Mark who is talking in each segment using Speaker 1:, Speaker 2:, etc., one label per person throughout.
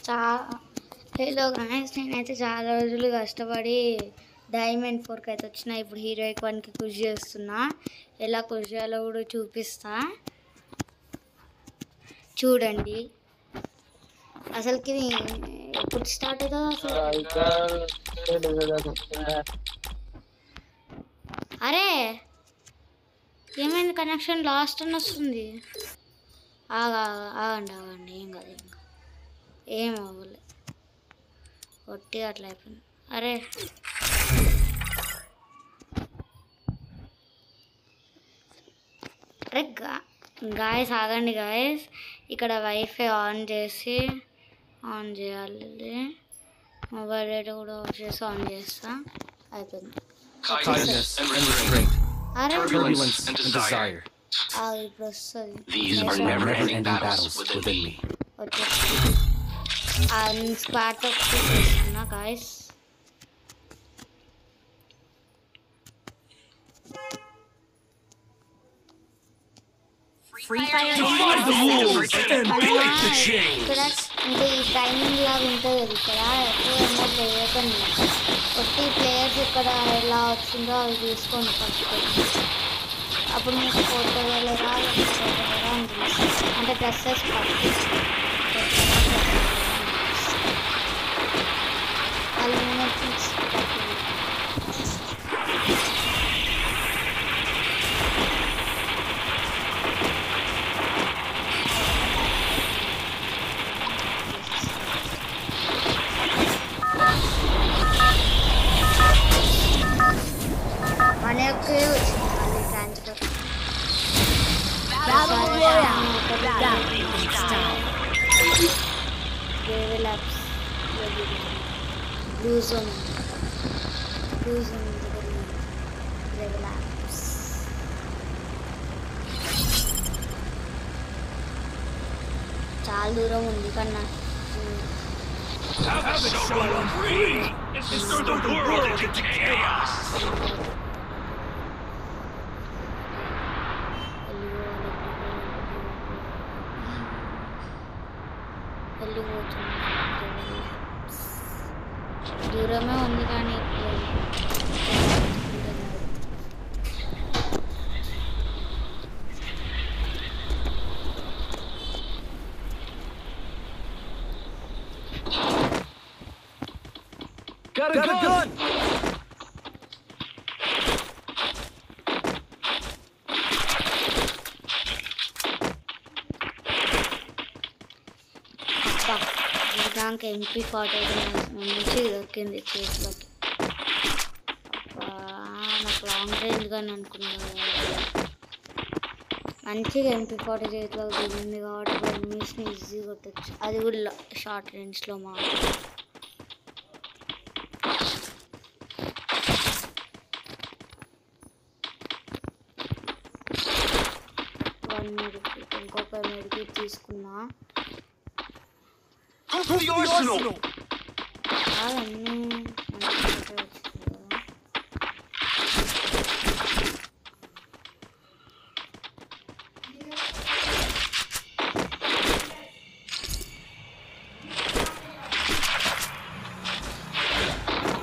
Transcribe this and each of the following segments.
Speaker 1: చా hello guys, నేనైతే చాలా రోజులు కష్టపడి డైమండ్ 4కి అయితే వచ్చిన. ఇప్పుడు హీరోయిక్ 1కి కృషి చేస్తున్నా. ఎలా కృషి చేయాలో కూడా చూపిస్తా చూడండి. అసలుకి ఎప్పుడు స్టార్ట్ అవుతుందో అసలు. అరే ఏమైంది? కనెక్షన్ లాస్ట్ అని వస్తుంది. ఆగండి ఆగండి, ఏం కాదు ఏం అవ్వలే, కొట్టి అట్లా అయిపోయింది. అరే అరే గాయస్ ఆగండి గాయస్, ఇక్కడ వైఫై ఆన్ చేయాలి. మొబైల్ డేటా కూడా ఆఫ్ చేసి ఆన్ చేస్తా. అయిపోయింది. అరే ఇప్పుడు వస్తుంది. స్పాట్ చేస్తున్నా గాయస్. ఇక్కడ అంటే ఈ టైమింగ్ లాగా ఉంటుంది. ఇక్కడ ఎక్కువ చేయకండి. కొట్టి ప్లేయర్స్ ఇక్కడ ఎలా వచ్చిందో అవి తీసుకోండి ఫస్ట్. అప్పుడు మీకు కొట్టగలరా అంటే డ్రెస్సెస్ పట్టి మనకి వచ్చింది మళ్ళీ ట్రాన్స్ఫర్. చాలా దూరం ఉంది కన్నా. దూరమే ఉంది కానీ దానికి MP40 మంచిగా దొరికింది చేతిలోకి. నాకు లాంగ్ రేంజ్ కానీ అనుకున్నాను. మంచిగా MP40 చేతిలోకి దిగింది కాబట్టి ఎనిమీస్ని ఈజీగా కొట్టచ్చు. అది కూడా షార్ట్ రేంజ్లో మా 1 మెడికి ఇంకొక మెడికి తీసుకున్నా.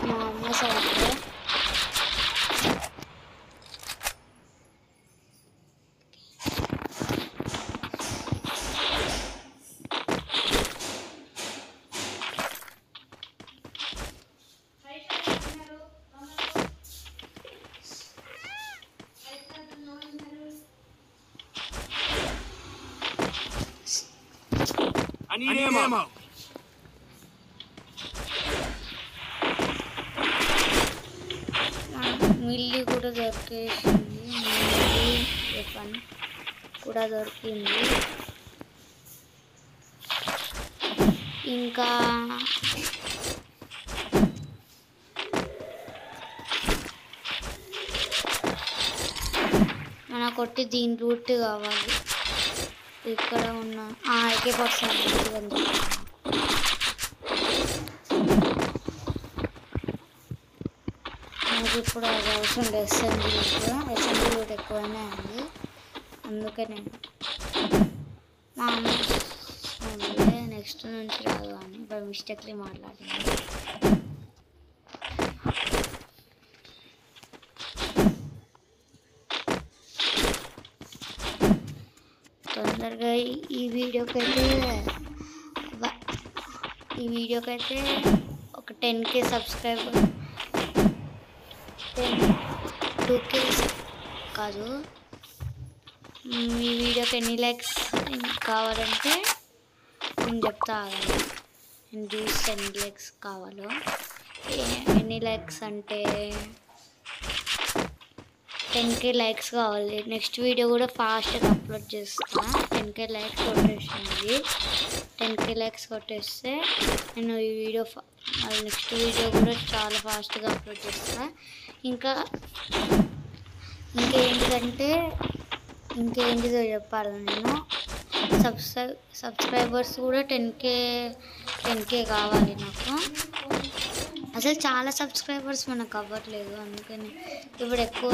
Speaker 1: మా అమ్మ సైడ్
Speaker 2: I need ammo.
Speaker 1: మిల్లి కూడా దొరికేసింది. మిల్లి వెపన్ కూడా దొరికింది. ఇంకా మన కొట్టి దీని రూట్ కావాలి. ఇక్కడ ఉన్న AK-47 నాకు ఇప్పుడు అది అవసరం లేదు. ఎస్ఎంజీ రూట్ ఎక్కువనే ఉంది, అందుకే నేను మా అమ్మ నెక్స్ట్ నుంచి రాదు అని బై మిస్టేక్లీ మాట్లాడింది. తొందరగా ఈ వీడియోకైతే ఒక 10K సబ్స్క్రైబర్ 2K కాదు, ఈ వీడియోకి ఎన్ని లైక్స్ కావాలంటే నేను చెప్తా. నేను చూస్తే ఎన్ని లైక్స్ కావాలో. ఎన్ని లైక్స్ అంటే 10K లైక్స్ కావాలి. నెక్స్ట్ వీడియో కూడా ఫాస్ట్గా అప్లోడ్ చేస్తా. 10K లైక్స్ కొట్టేసింది. 10K లైక్స్ కొట్టేస్తే నేను ఈ వీడియో నెక్స్ట్ వీడియో కూడా చాలా ఫాస్ట్గా అప్లోడ్ చేస్తా. ఇంకేంటిదో చెప్పాలి. నేను సబ్స్క్రైబర్స్ కూడా 10K కావాలి నాకు. అసలు చాలా సబ్స్క్రైబర్స్ మనకు అవ్వట్లేదు, అందుకని ఇప్పుడు ఎక్కువ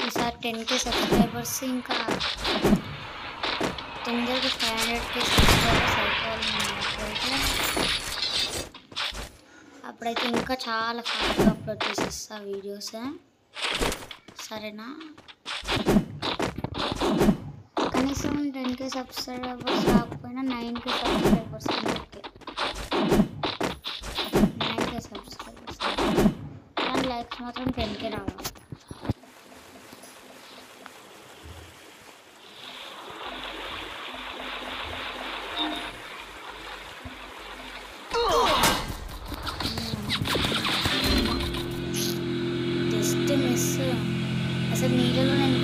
Speaker 1: ఈసారి 10K సబ్స్క్రైబర్స్ ఇంకా తొందరగా 500K సబ్స్క్రైబర్స్ అయిపోవాలి. అప్పుడైతే ఇంకా చాలా ఫాస్ట్గా అప్లోడ్ చేసేస్తా వీడియోస్. సరేనా? కనీసం 10K సబ్స్క్రైబర్స్ రాకపోయినా 9K సబ్స్క్రైబర్స్ 9K సబ్స్క్రైబర్స్ కానీ లైక్స్ మాత్రం 10K రావాలి. Just miss. అసలు నీళ్ళలో నేను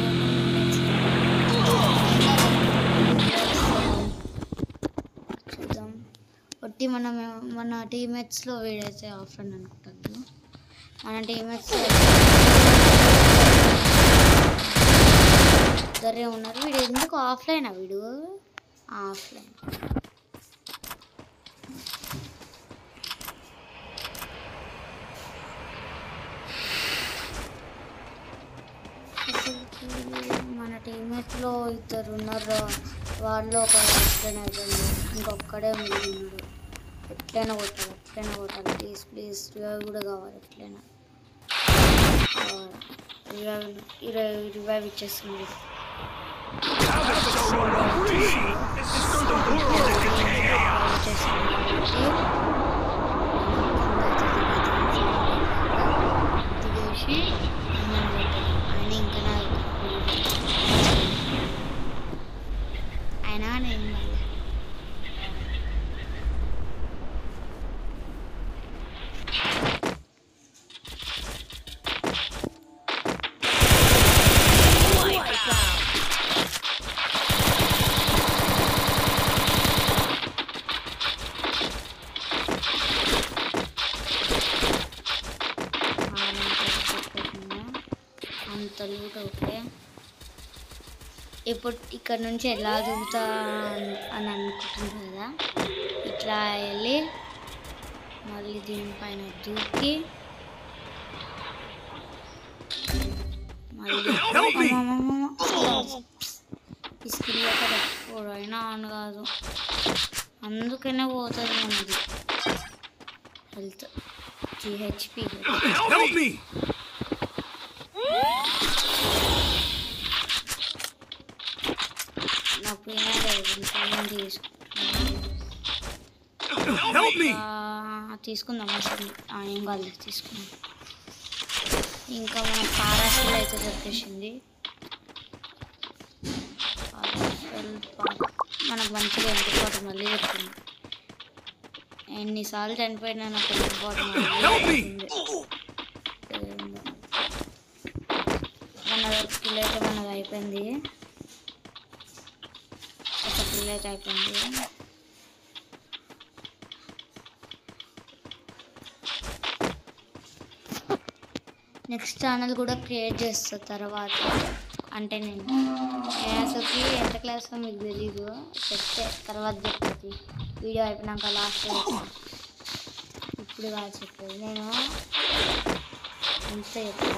Speaker 1: చూద్దాం. ఒట్టి మన టీమేట్స్లో వీడైతే ఆఫ్లైన్ అనుకుంటాను. మన టీమేట్స్ ఇద్దరే ఉన్నారు. వీడు ఎందుకు ఆఫ్లైనా? వీడు ఆఫ్లైన్. మన టీమేట్లో ఇద్దరు ఉన్నారు. వాళ్ళు ఒక ఆఫ్లైన్ అయిపోయింది, ఇంకొక్కడే ఉన్నాడు. ఎట్లయినా కొట్టాలి. ప్లీజ్ రివైవ్ కూడా కావాలి. ఎట్లయినా రివైవ్ ఇచ్చేస్తుంది. దిగేసి అయినా నేను అంత లూట్. ఓకే, ఇప్పుడు ఇక్కడ నుంచి ఎలా దూకుతా అని అనుకుంటుంది కదా. ఇట్లా వెళ్ళి మళ్ళీ దీనిపైన దూకి మళ్ళీ స్కిల్ ఎప్పుడు అయినా ఆన్ కాదు, అందుకనే పోతుంది మనది హెల్త్. GHP నా తీసుకుందాం అసలు. ఏం కాదు, తీసుకుందాం. ఇంకా మన పారాసల్ అయితే దొరికేసింది. మనకు మంచిగా ఎంటిపోటు మళ్ళీ దొరికింది. ఎన్నిసార్లు చనిపోయినా నాకు ఎంటిపోటు మళ్ళీ కిల్ అయితే మనది అయిపోయింది. ఒక కిల్ అయితే అయిపోయింది. నెక్స్ట్ ఛానల్ కూడా క్రియేట్ చేస్తా తర్వాత. అంటే నేను యాసకి ఎంత క్లాస్లో మీకు తెలీదు, చెప్తే తర్వాత చెప్తుంది. వీడియో అయిపోయినాక లాస్ట్ ఇప్పుడు కాదు చెప్పేది. నేను అంతే చెప్తా.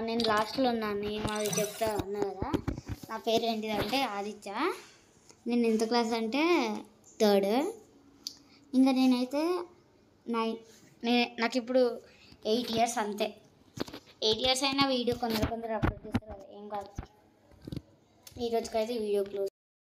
Speaker 1: నేను లాస్ట్లో ఉన్నాను. నేను అది చెప్తా ఉన్నా కదా. నా పేరు ఏంటిదంటే ఆదిత్య. నేను 9th క్లాస్ అంటే 3rd. ఇంకా నేనైతే నాకు ఇప్పుడు 8 years అంతే. 8 years అయినా వీడియో కొందరు అప్లోడ్ చేస్తారు కదా, ఏం కాదు. ఈరోజుకైతే వీడియో క్లోజ్.